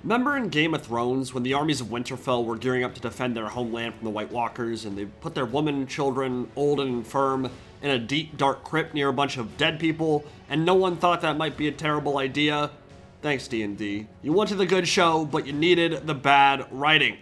Remember in Game of Thrones when the armies of Winterfell were gearing up to defend their homeland from the White Walkers, and they put their women, children, old and infirm, in a deep, dark crypt near a bunch of dead people, and no one thought that might be a terrible idea? Thanks, D&D. You wanted the good show, but you needed the bad writing.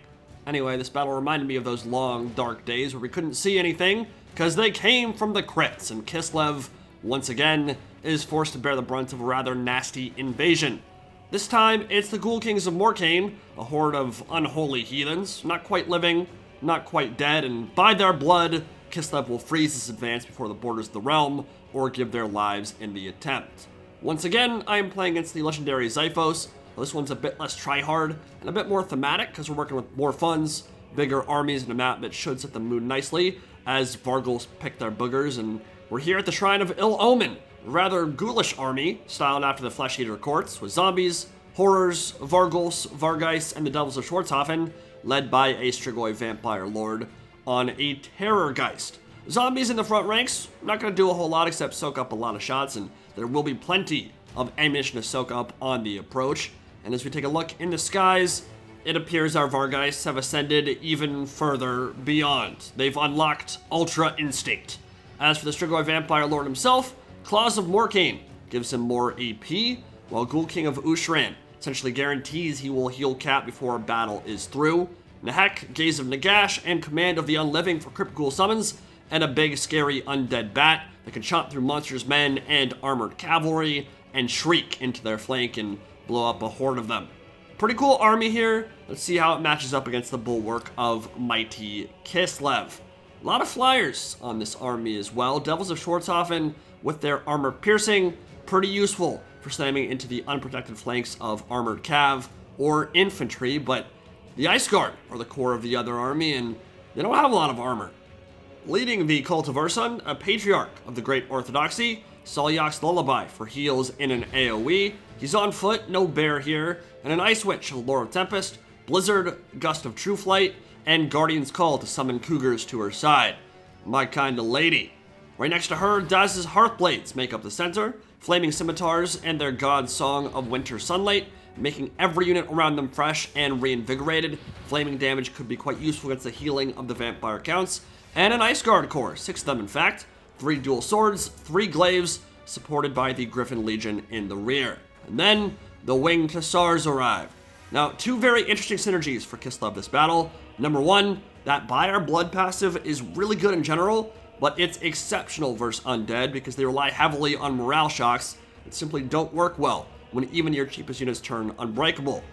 Anyway, this battle reminded me of those long, dark days where we couldn't see anything, because they came from the crypts, and Kislev, once again, is forced to bear the brunt of a rather nasty invasion. This time, it's the Ghoul Kings of Mourkhain, a horde of unholy heathens, not quite living, not quite dead, and by their blood, Kislev will freeze this advance before the borders of the realm, or give their lives in the attempt. Once again, I am playing against the legendary Xiphos. This one's a bit less tryhard, and a bit more thematic, because we're working with more funds, bigger armies, and a map that should set the mood nicely, as Vargals pick their boogers, and we're here at the Shrine of Ill Omen, a rather ghoulish army, styled after the Flesh Eater courts, with zombies, horrors, Vargals, Vargeist, and the Devils of Schwarzhofen, led by a Strigoi vampire lord on a Terrorgeist. Zombies in the front ranks, not going to do a whole lot except soak up a lot of shots, and there will be plenty of ammunition to soak up on the approach. And as we take a look in the skies, it appears our Vargeists have ascended even further beyond. They've unlocked Ultra Instinct. As for the Strigoi Vampire Lord himself, Claws of Mourkhain gives him more AP, while Ghoul King of Ushran essentially guarantees he will heal Cap before a battle is through. Nahek, Gaze of Nagash, and Command of the Unliving for Crypt Ghoul summons, and a big scary undead bat that can chomp through monsters' men and armored cavalry and shriek into their flank and blow up a horde of them. Pretty cool army here. Let's see how it matches up against the bulwark of mighty Kislev. A lot of flyers on this army as well. Devils of Schwarzhofen with their armor piercing, pretty useful for slamming into the unprotected flanks of armored cav or infantry, but the Ice Guard are the core of the other army, and they don't have a lot of armor. Leading the Cult of Ursun, a patriarch of the Great Orthodoxy, Salyak's Lullaby for heals in an AoE. He's on foot, no bear here, and an Ice Witch, a Lord of Tempest, Blizzard, Gust of True Flight, and Guardian's Call to summon cougars to her side. My kind of lady. Right next to her, Daz's Hearthblades make up the center, Flaming Scimitars and their God's Song of Winter Sunlight, making every unit around them fresh and reinvigorated. Flaming damage could be quite useful against the healing of the vampire counts. And an Ice Guard Corps, 6 of them in fact, 3 dual swords, 3 glaives, supported by the Griffin Legion in the rear. And then, the Winged Hussars arrive. Now, 2 very interesting synergies for Kislev this battle. Number 1, that Buy Our Blood passive is really good in general, but it's exceptional versus undead because they rely heavily on morale shocks that simply don't work well when even your cheapest units turn unbreakable.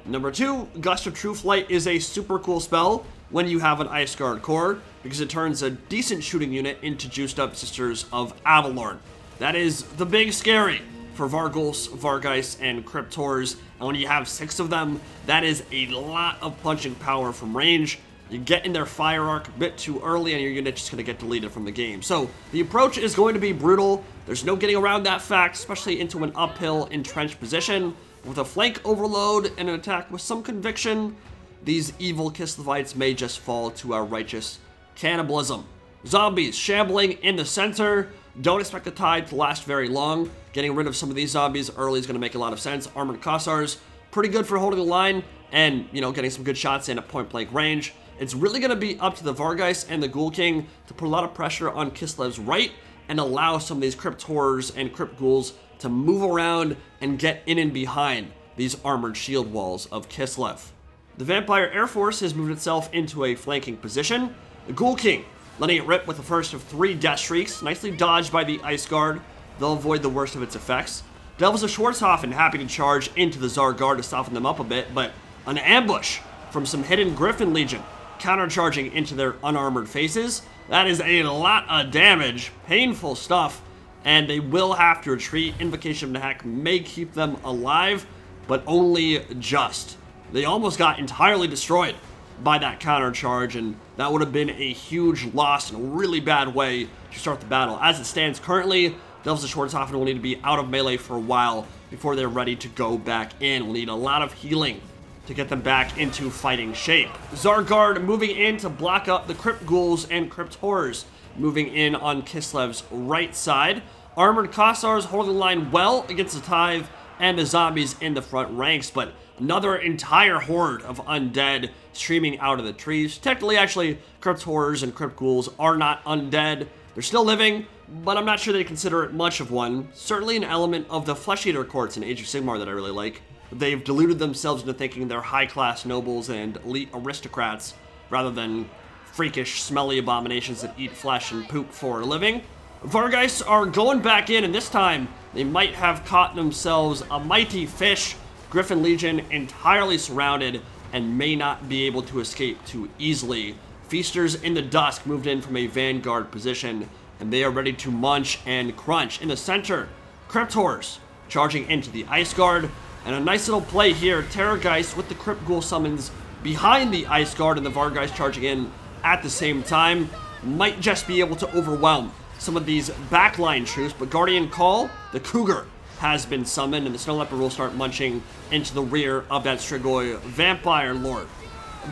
Number 2, Gust of True Flight is a super cool spell when you have an Ice Guard Corps because it turns a decent shooting unit into juiced up Sisters of Avalorn. That is the big scary for Vargals, Vargeist, and Crypt Horrors, and when you have 6 of them, that is a lot of punching power from range. You get in their fire arc a bit too early and your unit's just going to get deleted from the game. So the approach is going to be brutal. There's no getting around that fact, especially into an uphill entrenched position. With a flank overload and an attack with some conviction, these evil Kislevites may just fall to our righteous cannibalism. Zombies shambling in the center. Don't expect the tide to last very long. Getting rid of some of these zombies early is going to make a lot of sense. Armored Kossars, pretty good for holding the line and, getting some good shots in at point-blank range. It's really going to be up to the Vargeist and the Ghoul King to put a lot of pressure on Kislev's right and allow some of these Crypt Horrors and Crypt Ghouls to move around and get in and behind these armored shield walls of Kislev. The Vampire Air Force has moved itself into a flanking position. The Ghoul King letting it rip with the first of 3 Death Shrieks, nicely dodged by the Ice Guard. They'll avoid the worst of its effects. Devils of Schwarzhofen happy to charge into the Tsar Guard to soften them up a bit, but an ambush from some hidden Griffin Legion countercharging into their unarmored faces. That is a lot of damage, painful stuff, and they will have to retreat. Invocation of Nahek may keep them alive, but only just. They almost got entirely destroyed by that countercharge, and that would have been a huge loss in a really bad way to start the battle. As it stands currently, Devils of Schwarzhofen will need to be out of melee for a while before they're ready to go back in. We'll need a lot of healing to get them back into fighting shape. Zargard moving in to block up the Crypt Ghouls and Crypt Horrors, moving in on Kislev's right side. Armored Kossars holding the line well against the Tithe and the zombies in the front ranks, but another entire horde of undead streaming out of the trees. Technically, actually, Crypt Horrors and Crypt Ghouls are not undead. They're still living, but I'm not sure they consider it much of one. Certainly an element of the Flesh Eater courts in Age of Sigmar that I really like. They've deluded themselves into thinking they're high-class nobles and elite aristocrats, rather than freakish, smelly abominations that eat flesh and poop for a living. Vargheists are going back in, and this time they might have caught themselves a mighty fish. Griffin Legion entirely surrounded and may not be able to escape too easily. Feasters in the dusk moved in from a vanguard position, and they are ready to munch and crunch. In the center, Crypt Horrors charging into the Ice Guard, and a nice little play here. Terrorgeist with the Crypt Ghoul summons behind the Ice Guard, and the Vargheists charging in at the same time might just be able to overwhelm some of these backline troops, but Guardian Call, the Cougar, has been summoned, and the Snow Leopard will start munching into the rear of that Strigoi Vampire Lord.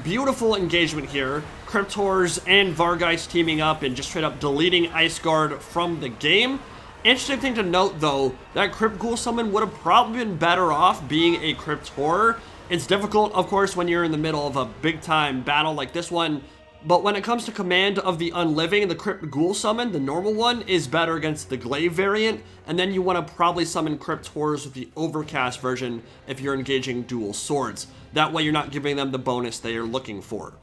Beautiful engagement here. Crypt Horrors and Vargheist teaming up and just straight up deleting Ice Guard from the game. Interesting thing to note, though, that Crypt Ghoul summon would have probably been better off being a Crypt Horror. It's difficult, of course, when you're in the middle of a big-time battle like this one, but when it comes to command of the Unliving, the Crypt Ghoul summon, the normal one, is better against the Glaive variant, and then you want to probably summon Crypt Horrors with the Overcast version if you're engaging dual swords. That way you're not giving them the bonus they are looking for.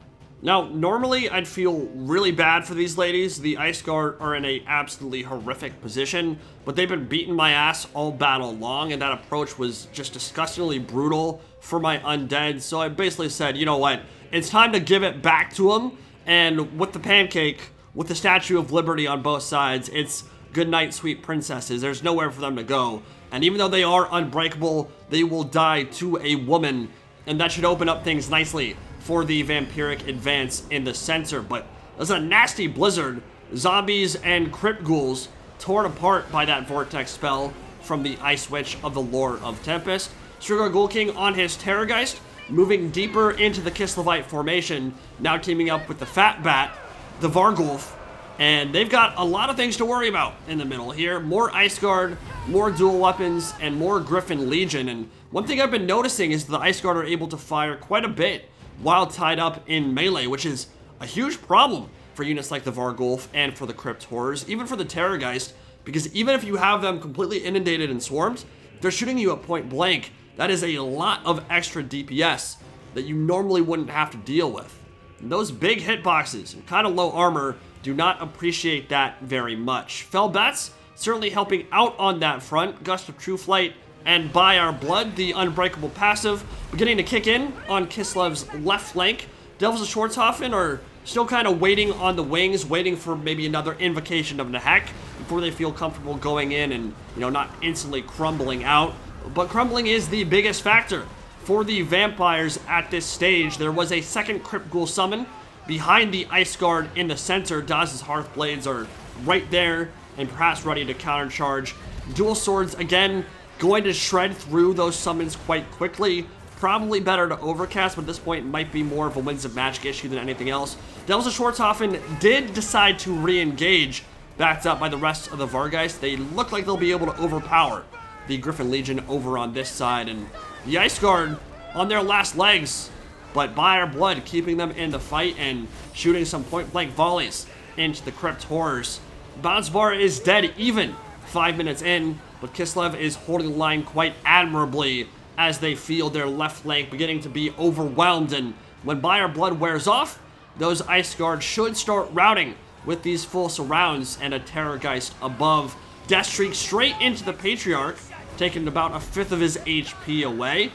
Now, normally I'd feel really bad for these ladies. The Ice Guard are in a absolutely horrific position, but they've been beating my ass all battle long, and that approach was just disgustingly brutal for my undead. So I basically said, you know what, it's time to give it back to them. And with the pancake, with the Statue of Liberty on both sides, it's good night, sweet princesses. There's nowhere for them to go. And even though they are unbreakable, they will die to a woman. And that should open up things nicely for the vampiric advance in the center. But there's a nasty blizzard. Zombies and Crypt Ghouls torn apart by that vortex spell from the Ice Witch of the Lord of Tempest. Strigoi Ghoul King on his Terrorgeist, moving deeper into the Kislevite formation, now teaming up with the Fat Bat, the Varghulf, and they've got a lot of things to worry about in the middle here. More Ice Guard, more dual weapons, and more Griffin Legion. And one thing I've been noticing is the Ice Guard are able to fire quite a bit while tied up in melee, which is a huge problem for units like the Varghulf and for the Crypt Horrors, even for the Terrorgeist, because even if you have them completely inundated and swarmed, they're shooting you at point blank. That is a lot of extra DPS that you normally wouldn't have to deal with. And those big hitboxes and kind of low armor do not appreciate that very much. Fell Bats certainly helping out on that front. Gust of True Flight and By Our Blood, the unbreakable passive, beginning to kick in on Kislev's left flank. Devils of Schwarzhofen are still kind of waiting on the wings, waiting for maybe another invocation of Nahek before they feel comfortable going in and, you know, not instantly crumbling out. But crumbling is the biggest factor for the vampires at this stage. There was a second Crypt Ghoul summon behind the Ice Guard in the center. Daz's Hearthblades are right there and perhaps ready to countercharge. Dual swords, again, going to shred through those summons quite quickly. Probably better to Overcast, but at this point it might be more of a Winds of Magic issue than anything else. Devils of Schwarzhofen did decide to re-engage, backed up by the rest of the Vargheist. They look like they'll be able to overpower the Griffin Legion over on this side, and the Ice Guard on their last legs, but By Our Blood keeping them in the fight and shooting some point-blank volleys into the Crypt Horrors. Bounce Bar is dead even 5 minutes in, but Kislev is holding the line quite admirably as they feel their left flank beginning to be overwhelmed, and when By Our Blood wears off, those Ice Guards should start routing with these full surrounds and a Terrorgeist above. Death Streak straight into the Patriarch, taking about a fifth of his HP away.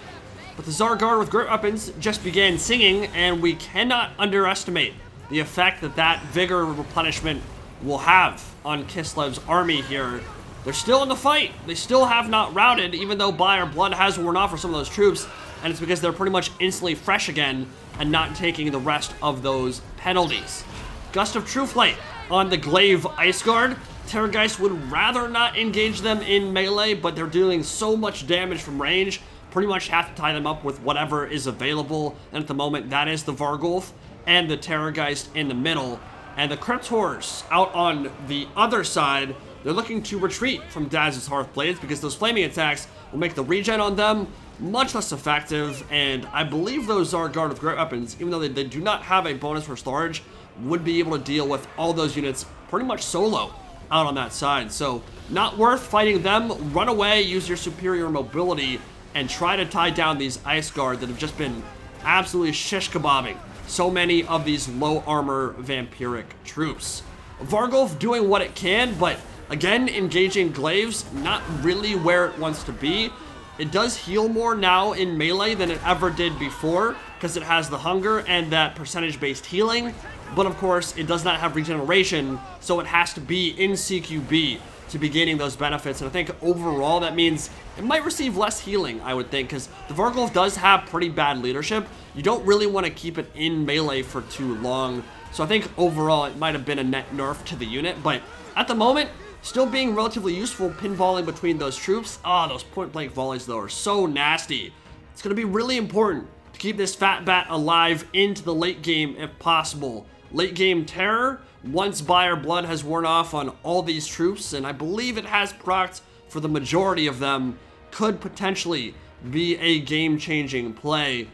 But the Zargar with great weapons just began singing, and we cannot underestimate the effect that that Vigor replenishment will have on Kislev's army here. They're still in the fight. They still have not routed, even though By Our Blood has worn off for some of those troops, and it's because they're pretty much instantly fresh again and not taking the rest of those penalties. Gust of True Flight on the Glaive Ice Guard. Terrorgeist would rather not engage them in melee, but they're dealing so much damage from range, pretty much have to tie them up with whatever is available, and at the moment that is the Varghulf and the Terrorgeist in the middle. And the Crypt Horrors out on the other side they're looking to retreat from Daz's Hearthblades because those flaming attacks will make the regen on them much less effective, and I believe those are Guard of Great Weapons, even though they do not have a bonus for storage, would be able to deal with all those units pretty much solo out on that side. So not worth fighting them. Run away, use your superior mobility, and try to tie down these Ice Guard that have just been absolutely shish kebabbing so many of these low armor vampiric troops. Vargulf doing what it can, but again, engaging glaives, not really where it wants to be. It does heal more now in melee than it ever did before, because it has the hunger and that percentage-based healing, but of course, it does not have regeneration, so it has to be in CQB to be gaining those benefits, and I think overall that means it might receive less healing, I would think, because the Vargulf does have pretty bad leadership. You don't really want to keep it in melee for too long, so I think overall it might have been a net nerf to the unit, but at the moment, still being relatively useful pinballing between those troops. Ah, those point-blank volleys, though, are so nasty. It's going to be really important to keep this Fat Bat alive into the late game if possible. Late game terror, once Buyer Blood has worn off on all these troops, and I believe it has procced for the majority of them, could potentially be a game-changing play.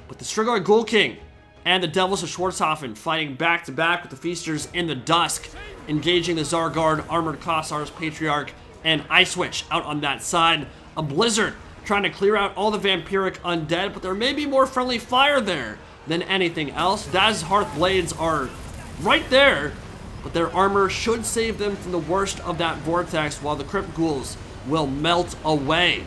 But the Strigoi Ghoul King and the Devils of Schwarzhofen fighting back-to-back with the Feasters in the Dusk, engaging the Zargard, Armored Kossars, Patriarch, and Ice Witch out on that side. A Blizzard trying to clear out all the vampiric undead, but there may be more friendly fire there than anything else. Daz's Hearthblades are right there, but their armor should save them from the worst of that vortex, while the Crypt Ghouls will melt away.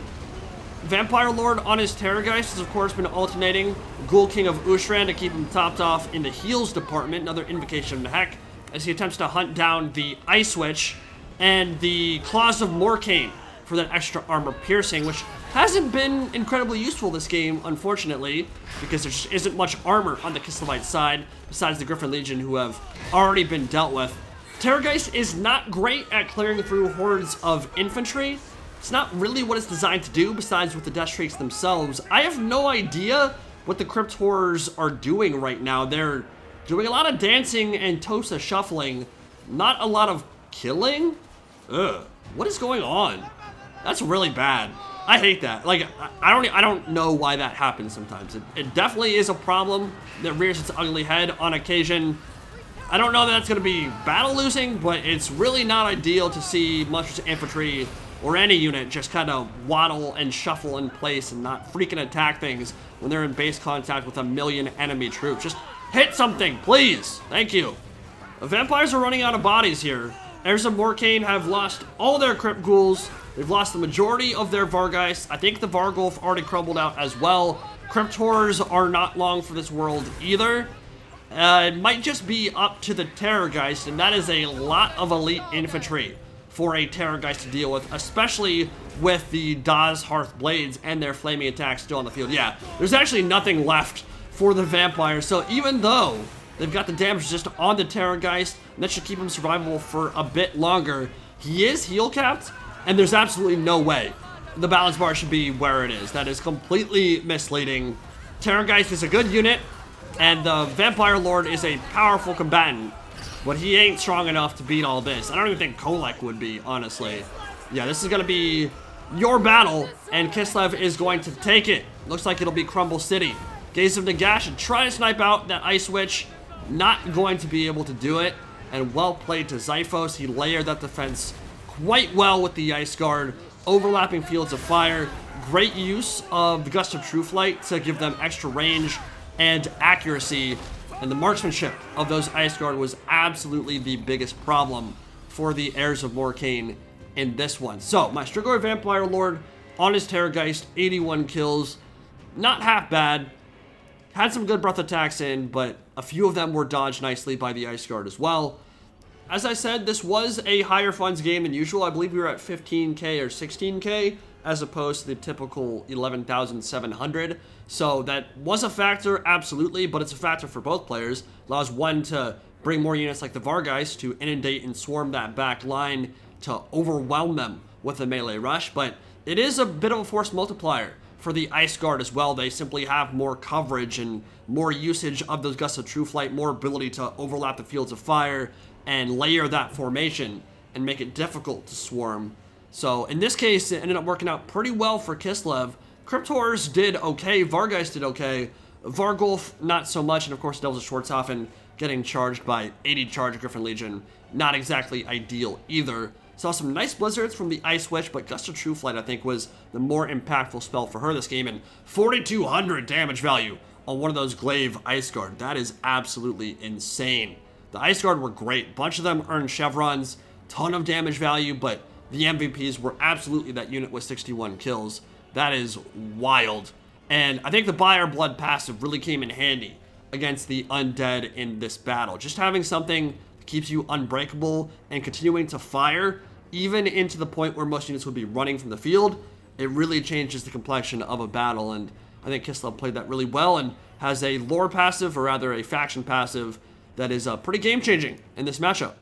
Vampire Lord on his Terrorgeist has of course been alternating Ghoul King of Ushran to keep him topped off in the heals department, another invocation of heck, as he attempts to hunt down the Ice Witch and the Claws of Mourkhain for that extra armor piercing, which hasn't been incredibly useful this game, unfortunately, because there just isn't much armor on the Kislevite side, besides the Griffin Legion, who have already been dealt with. Terrorgeist is not great at clearing through hordes of infantry. It's not really what it's designed to do, besides with the Death Shrieks themselves. I have no idea what the Crypt Horrors are doing right now. They're doing a lot of dancing and Tosa shuffling, not a lot of killing? Ugh, what is going on? That's really bad. I hate that. Like, I don't know why that happens sometimes. It definitely is a problem that rears its ugly head on occasion. I don't know that that's going to be battle losing, but it's really not ideal to see Monstrous Infantry or any unit just kind of waddle and shuffle in place and not freaking attack things when they're in base contact with a million enemy troops. Just hit something, please. Thank you. The vampires are running out of bodies here. Heirs of Mourkhain have lost all their Crypt Ghouls. They've lost the majority of their Vargeists. I think the Vargulf already crumbled out as well. Crypt Horrors are not long for this world either. It might just be up to the Terrorgeist, and that is a lot of elite infantry for a Terrorgeist to deal with, especially with the Daz Hearthblades and their flaming attacks still on the field. Yeah, there's actually nothing left for the vampires, so even though they've got the damage just on the Terrorgeist, and that should keep him survivable for a bit longer, he is heal capped, and there's absolutely no way the balance bar should be where it is. That is completely misleading. Terrorgeist is a good unit, and the Vampire Lord is a powerful combatant, but he ain't strong enough to beat all this. I don't even think Kolek would be, honestly. Yeah, this is going to be your battle, and Kislev is going to take it. Looks like it'll be Crumble City. Gaze of Nagash and try to snipe out that Ice Witch. Not going to be able to do it. And well played to Xiphos. He layered that defense quite well with the Ice Guard. Overlapping fields of fire. Great use of the Gust of Truthlight to give them extra range and accuracy. And the marksmanship of those Ice Guard was absolutely the biggest problem for the Heirs of Mourkhain in this one. So, my Strigoi Vampire Lord on his Terrorgeist, 81 kills. Not half bad. Had some good breath attacks in, but a few of them were dodged nicely by the Ice Guard as well. As I said, this was a higher funds game than usual. I believe we were at 15k or 16k as opposed to the typical 11,700. So that was a factor, absolutely, but it's a factor for both players. Allows one to bring more units like the Vargeist to inundate and swarm that back line to overwhelm them with a melee rush, but it is a bit of a force multiplier for the Ice Guard as well. They simply have more coverage and more usage of those Gusts of Truthlight, more ability to overlap the fields of fire and layer that formation. and make it difficult to swarm. So in this case, it ended up working out pretty well for Kislev. Crypt Horrors did okay, Vargeist did okay, Vargulf not so much, and of course Devils of Schwarzhofen getting charged by 80 charge Griffin Legion, not exactly ideal either. Saw some nice blizzards from the Ice Witch, but Gust of True Flight I think was the more impactful spell for her this game, and 4,200 damage value on one of those Glaive Ice Guard. That is absolutely insane. The Ice Guard were great. Bunch of them earned chevrons, ton of damage value, but the MVPs were absolutely that unit with 61 kills. That is wild. And I think the Buyer Blood passive really came in handy against the undead in this battle. Just having something that keeps you unbreakable and continuing to fire, even into the point where most units would be running from the field, it really changes the complexion of a battle. And I think Kislev played that really well and has a lore passive, or rather a faction passive, that is pretty game-changing in this matchup.